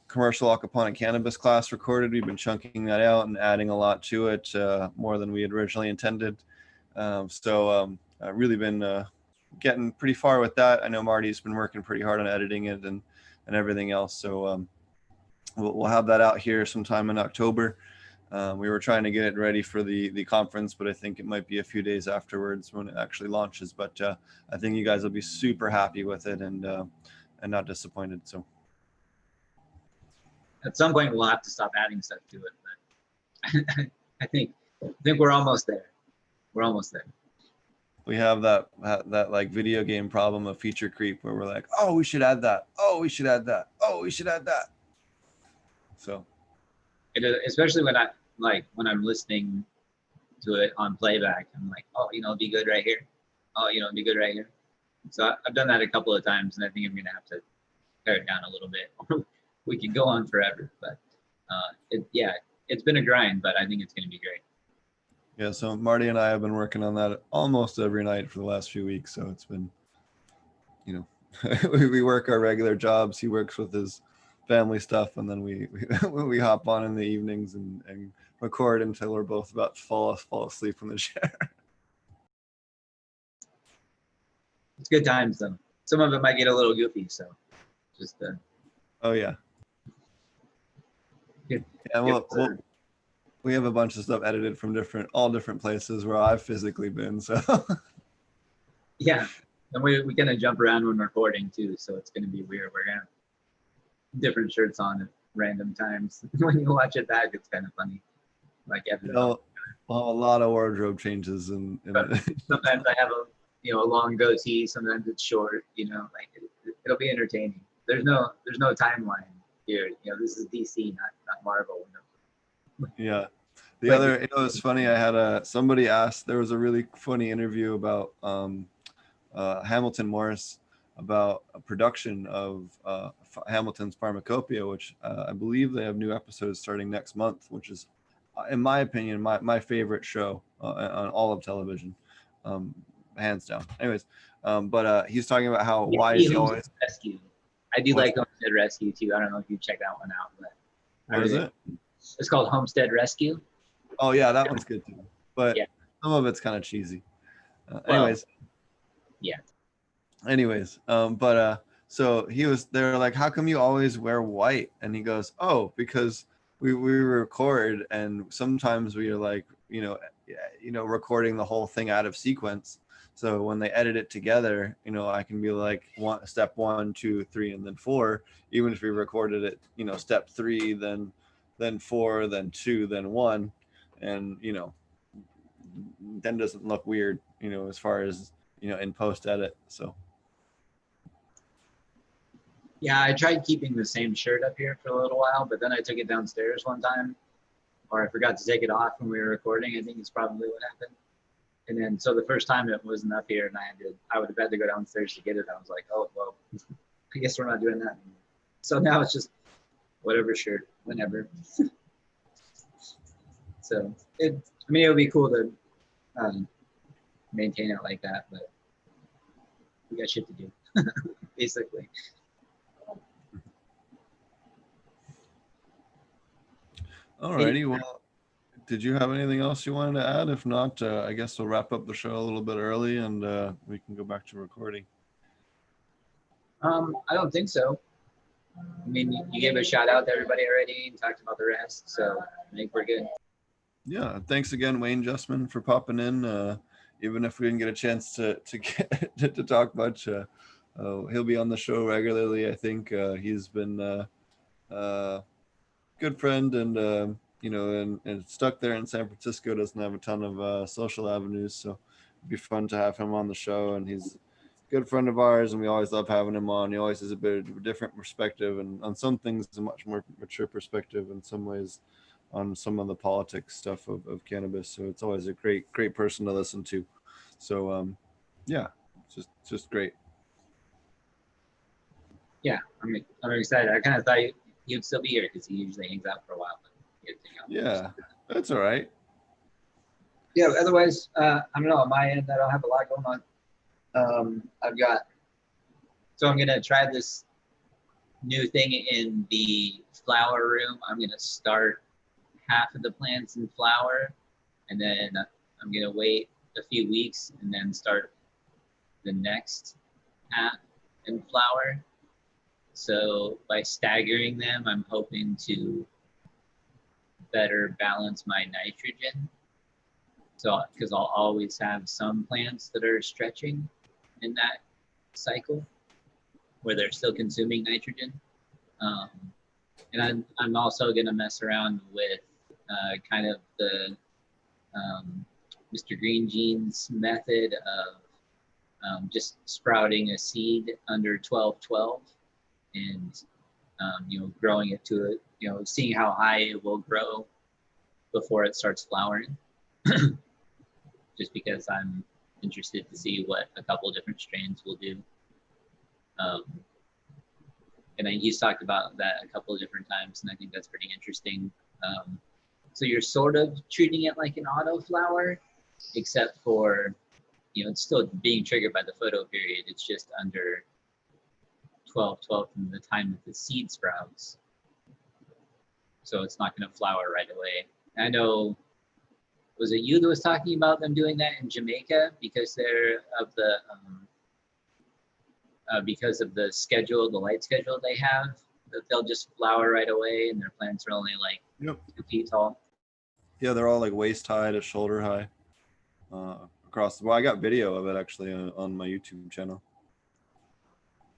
commercial aquaponic cannabis class recorded. We've been chunking that out and adding a lot to it, more than we had originally intended. So I've really been getting pretty far with that. I know Marty's been working pretty hard on editing it and everything else. So we'll have that out here sometime in October. We were trying to get it ready for the conference, but I think it might be a few days afterwards when it actually launches. But I think you guys will be super happy with it and not disappointed. So At some point, we'll have to stop adding stuff to it. But I think we're almost there. We're almost there. We have that like video game problem of feature creep where we're like, oh, we should add that. Oh, we should add that. Oh, we should add that. So It is, especially when I'm listening to it on playback, I'm like, oh, it'd be good right here. Oh, it'd be good right here. So I've done that a couple of times, and I think I'm gonna have to pare it down a little bit. We can go on forever, but it's been a grind, but I think it's gonna be great. yeah, so Marty and I have been working on that almost every night for the last few weeks. So it's been, we work our regular jobs. He works with his family stuff, and then we hop on in the evenings and record until we're both about to fall asleep in the chair. It's good times though. Some of it might get a little goofy, so just Oh yeah. Good. Yeah, we have a bunch of stuff edited from all different places where I've physically been. So yeah, and we're gonna jump around when recording too, so it's gonna be weird. We're gonna have different shirts on at random times. When you watch it back, it's kind of funny. Like we'll have a lot of wardrobe changes and sometimes I have a long goatee, sometimes it's short. It'll be entertaining. There's no timeline here. You know, this is DC, not Marvel. Yeah. The But- other, it's funny. I had somebody asked. There was a really funny interview about Hamilton Morris about a production of Hamilton's Pharmacopoeia, which I believe they have new episodes starting next month, which is, in my opinion, my favorite show on all of television, hands down. Anyways, but he's talking about how why is he always Rescue? I do like Homestead Rescue too. I don't know if you check that one out, but what is it? It's called Homestead Rescue. Oh yeah, that one's good too. But Yeah. some of it's kind of cheesy. Well, Anyways. yeah. Anyways, so they were like, how come you always wear white? And he goes, oh, because we record, and sometimes we are like, recording the whole thing out of sequence. So when they edit it together, I can be like step 1, 2, 3, and then 4, even if we recorded it, step 3, then 4, then 2, then 1, and then doesn't look weird, as far as in post edit. So Yeah, I tried keeping the same shirt up here for a little while, but then I took it downstairs one time, or I forgot to take it off when we were recording. I think it's probably what happened. And then, so the first time it wasn't up here, and I would have had to go downstairs to get it. I was like, oh, well, I guess we're not doing that anymore. So now it's just whatever shirt, whenever. So it would be cool to maintain it like that, but we got shit to do, basically. Alrighty, well, did you have anything else you wanted to add? If not, I guess we'll wrap up the show a little bit early, and we can go back to recording. I don't think so. I mean, you gave a shout out to everybody already and talked about the rest, so I think we're good. Yeah, thanks again, Wayne Justman, for popping in. Even if we didn't get a chance to to talk much, he'll be on the show regularly. I think he's been good friend, and and stuck there in San Francisco, doesn't have a ton of social avenues, so it'd be fun to have him on the show. And he's a good friend of ours, and we always love having him on. He always has a bit of a different perspective, and on some things a much more mature perspective, in some ways on some of the politics stuff of cannabis. So it's always a great person to listen to. So yeah, it's just great. Yeah, I'm excited. I kind of thought you'd still be here because he usually hangs out for a while. But yeah, that's all right. Yeah, otherwise, I don't know. On my end, I don't have a lot going on. I'm going to try this new thing in the flower room. I'm going to start half of the plants in flower, and then I'm going to wait a few weeks and then start the next half in flower. So by staggering them, I'm hoping to better balance my nitrogen. So, because I'll always have some plants that are stretching in that cycle where they're still consuming nitrogen. And I'm also going to mess around with kind of the Mr. Green Gene's method of just sprouting a seed under 12-12 and growing it to seeing how high it will grow before it starts flowering. Just because I'm interested to see what a couple of different strains will do. And he's talked about that a couple of different times, and I think that's pretty interesting. So you're sort of treating it like an auto flower, except for, it's still being triggered by the photo period. It's just under 12-12 from the time that the seed sprouts. So it's not going to flower right away. I know, was it you that was talking about them doing that in Jamaica because they're of the schedule, the light schedule they have, that they'll just flower right away and their plants are only like 2 feet tall. Yeah, they're all like waist high to shoulder high across. Well, I got video of it actually on my YouTube channel.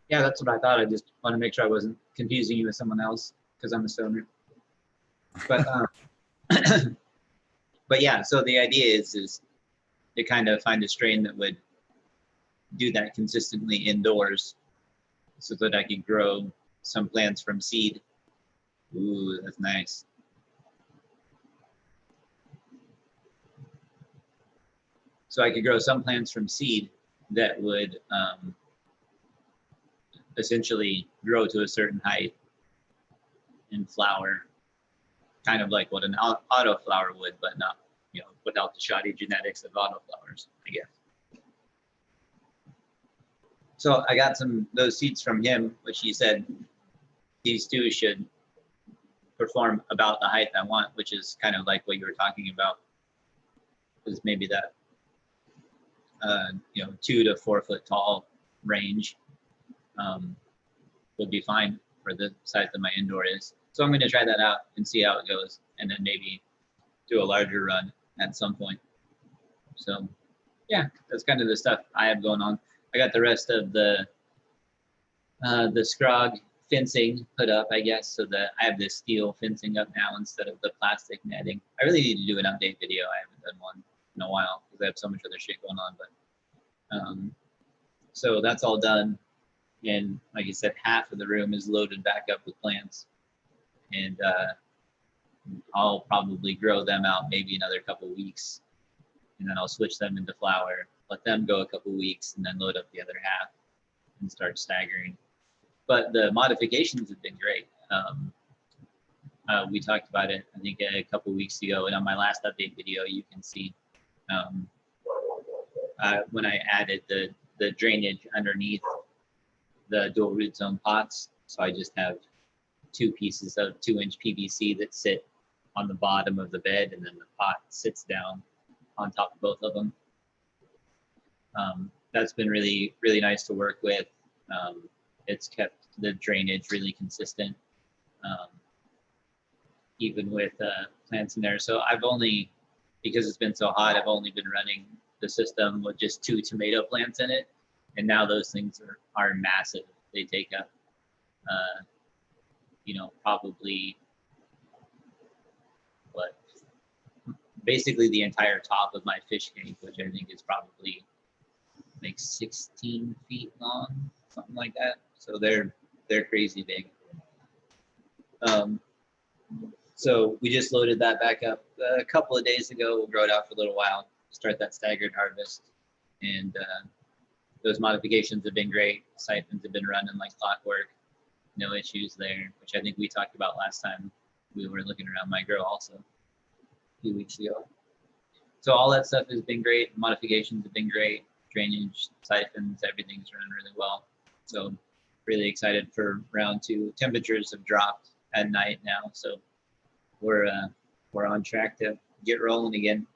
Yeah, that's what I thought. I just want to make sure I wasn't confusing you with someone else because I'm a stoner. But but yeah, so the idea is to kind of find a strain that would do that consistently indoors. so that I could grow some plants from seed. Ooh, that's nice. So I could grow some plants from seed that would essentially grow to a certain height and flower, kind of like what an auto flower would, but not, without the shoddy genetics of auto flowers, I guess. So I got those seeds from him, which he said these two should perform about the height I want, which is kind of like what you were talking about, is maybe that 2 to 4 foot tall range would be fine for the size that my indoor is. So I'm going to try that out and see how it goes, and then maybe do a larger run at some point. So yeah, that's kind of the stuff I have going on. I got the rest of the scrog fencing put up, I guess, so that I have this steel fencing up now instead of the plastic netting. I really need to do an update video. I haven't done one in a while because I have so much other shit going on. But so that's all done, and like you said, half of the room is loaded back up with plants, and I'll probably grow them out maybe another couple weeks, and then I'll switch them into flower, let them go a couple weeks, and then load up the other half and start staggering. But the modifications have been great. We talked about it, I think, a couple weeks ago, and on my last update video, you can see when I added the drainage underneath the dual root zone pots. So I just have 2 pieces of 2-inch PVC that sit on the bottom of the bed, and then the pot sits down on top of both of them. That's been really, really nice to work with. It's kept the drainage really consistent, even with plants in there. So because it's been so hot, I've only been running the system with just 2 tomato plants in it. And now those things are massive. They take up, probably basically the entire top of my fish tank, which I think is probably like 16 feet long, something like that. So they're crazy big. So we just loaded that back up a couple of days ago. We'll grow it out for a little while, start that staggered harvest, and those modifications have been great. Siphons have been running like clockwork, no issues there, which I think we talked about last time we were looking around my grow also a few weeks ago. So all that stuff has been great. Modifications have been great. Drainage, siphons, everything's running really well. So really excited for round 2. Temperatures have dropped at night now, so we're on track to get rolling again.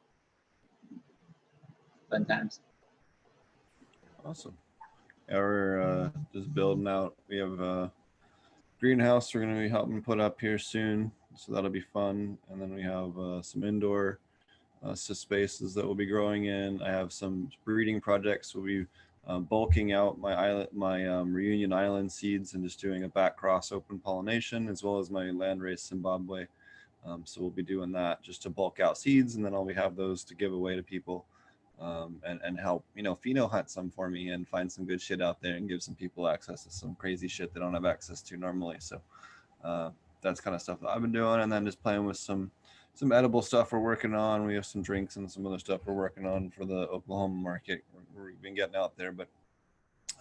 Fun times. Awesome. Yeah, we're just building out. We have a greenhouse we're going to be helping put up here soon, so that'll be fun. And then we have some indoor spaces that we'll be growing in. I have some breeding projects. We'll be bulking out my Reunion Island seeds and just doing a back cross open pollination, as well as my landrace Zimbabwe. So we'll be doing that just to bulk out seeds, and then I'll have those to give away to people. And help, pheno hunt some for me and find some good shit out there and give some people access to some crazy shit they don't have access to normally. So that's kind of stuff that I've been doing, and then just playing with some edible stuff we're working on. We have some drinks and some other stuff we're working on for the Oklahoma market. We've been getting out there, but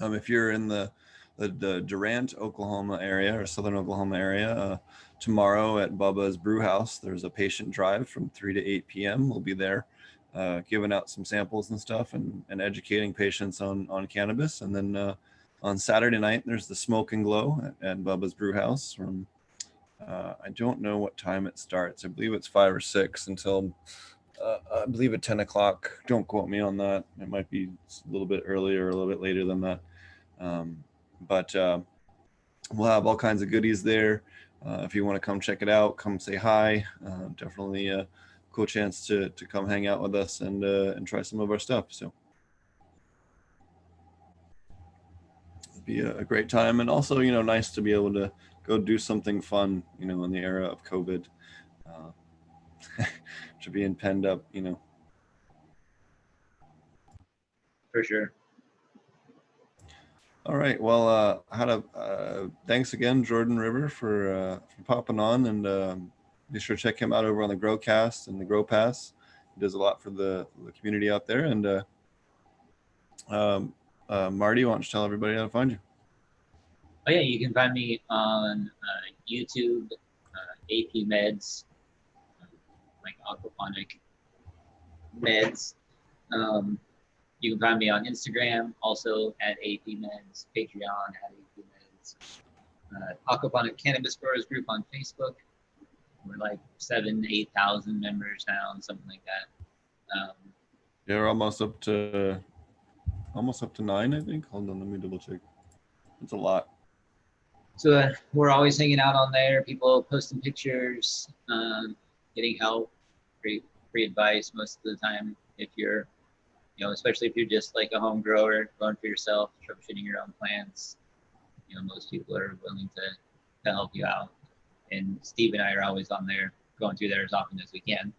if you're in the Durant, Oklahoma area or Southern Oklahoma area, tomorrow at Bubba's Brew House, there's a patient drive from 3 to 8 p.m. We'll be there. Giving out some samples and stuff and educating patients on cannabis. And then on Saturday night, there's the Smoke and Glow at Bubba's Brew House from, I don't know what time it starts. I believe it's 5 or 6 until, I believe at 10 o'clock. Don't quote me on that. It might be a little bit earlier or a little bit later than that. But we'll have all kinds of goodies there. If you want to come check it out, come say hi. Definitely cool chance to come hang out with us and try some of our stuff. So it'd be a great time, and also nice to be able to go do something fun in the era of COVID, to being penned up. For sure. All right. Well, thanks again, Jordan River, for popping on, and be sure to check him out over on the Growcast and the Grow Pass. He does a lot for the community out there. And Marty, why don't you tell everybody how to find you? Oh yeah, you can find me on YouTube, AP Meds, like Aquaponic Meds. You can find me on Instagram, also at AP Meds, Patreon at AP Meds, Aquaponic Cannabis Growers Group on Facebook. We're like 7,000 to 8,000 members now, something like that. Yeah, we're almost up to 9, I think. Hold on, let me double check. It's a lot. So we're always hanging out on there. People posting pictures, getting help, free advice most of the time. If you're, especially if you're just like a home grower, growing for yourself, troubleshooting your own plants, most people are willing to help you out. And Steve and I are always on there, going through there as often as we can.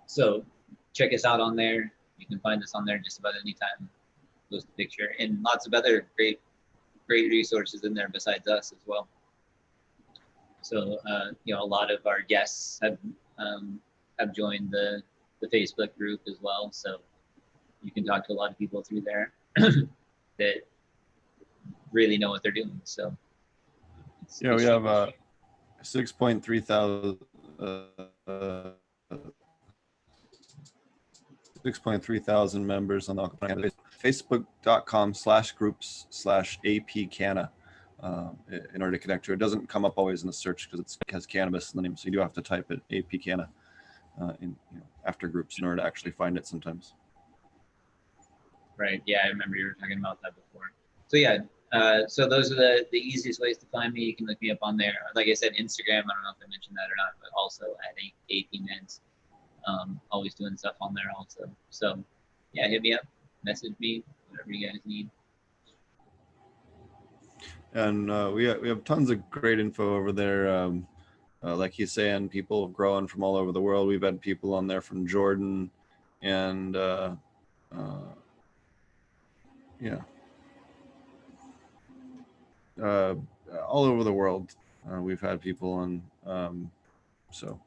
So check us out on there. You can find us on there just about any time. Post a picture, and lots of other great resources in there besides us as well. So a lot of our guests have joined the Facebook group as well. So you can talk to a lot of people through there that really know what they're doing. So we have 6.3 thousand 6.3 thousand members on the Aquaponic. Facebook.com/groups/APCanna in order to connect to it. It doesn't come up always in the search because it has cannabis in the name, so you do have to type it APCanna after groups in order to actually find it sometimes. Right. Yeah, I remember you were talking about that before. So yeah, so those are the easiest ways to find me. You can look me up on there. Like I said, Instagram. I don't know if I mentioned that or not, but also at AP Meds. Always doing stuff on there also. So yeah, hit me up, message me, whatever you guys need. And we have tons of great info over there. Like he's saying, people growing from all over the world. We've had people on there from Jordan and all over the world. We've had people on. So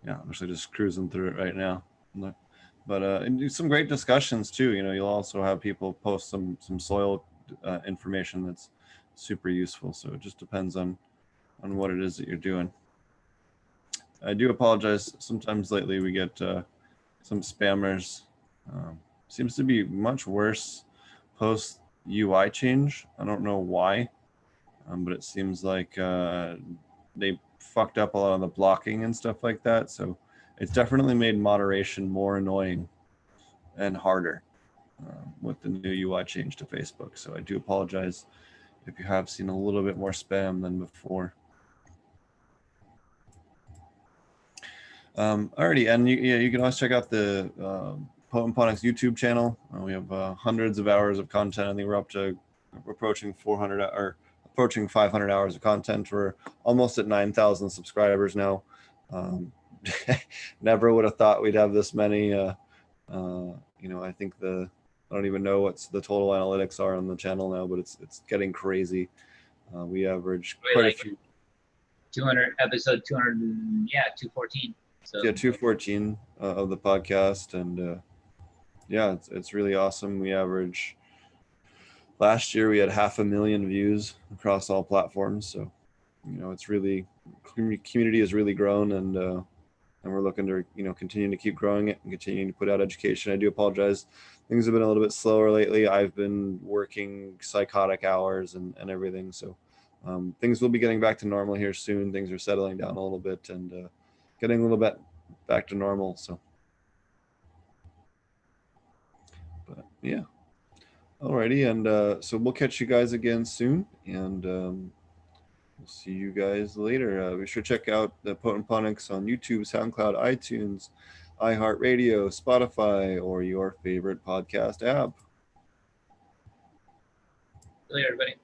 yeah, I'm actually just cruising through it right now. But and some great discussions too. You'll also have people post some soil information that's super useful. So it just depends on what it is that you're doing. I do apologize. Sometimes lately we get some spammers. Seems to be much worse post UI change. I don't know why, but it seems like they fucked up a lot of the blocking and stuff like that. So it's definitely made moderation more annoying and harder with the new UI change to Facebook. So I do apologize if you have seen a little bit more spam than before. Alrighty, and you can always check out the Ponics YouTube channel. We have hundreds of hours of content. I think we're approaching 400 or approaching 500 hours of content. We're almost at 9,000 subscribers now. Never would have thought we'd have this many. I think I don't even know what's the total analytics are on the channel now, but it's getting crazy. We average quite a few. 200 episode 200, 214. So yeah, 214 of the podcast, and it's really awesome. We average. Last year we had 500,000 views across all platforms, so it's really community has really grown, and we're looking to continue to keep growing it and continuing to put out education. I do apologize, things have been a little bit slower lately. I've been working psychotic hours and everything, so things will be getting back to normal here soon. Things are settling down a little bit and getting a little bit back to normal. So, but yeah. Alrighty, and so we'll catch you guys again soon, and we'll see you guys later. Be sure to check out the Ponics on YouTube, SoundCloud, iTunes, iHeartRadio, Spotify, or your favorite podcast app. See you later, everybody.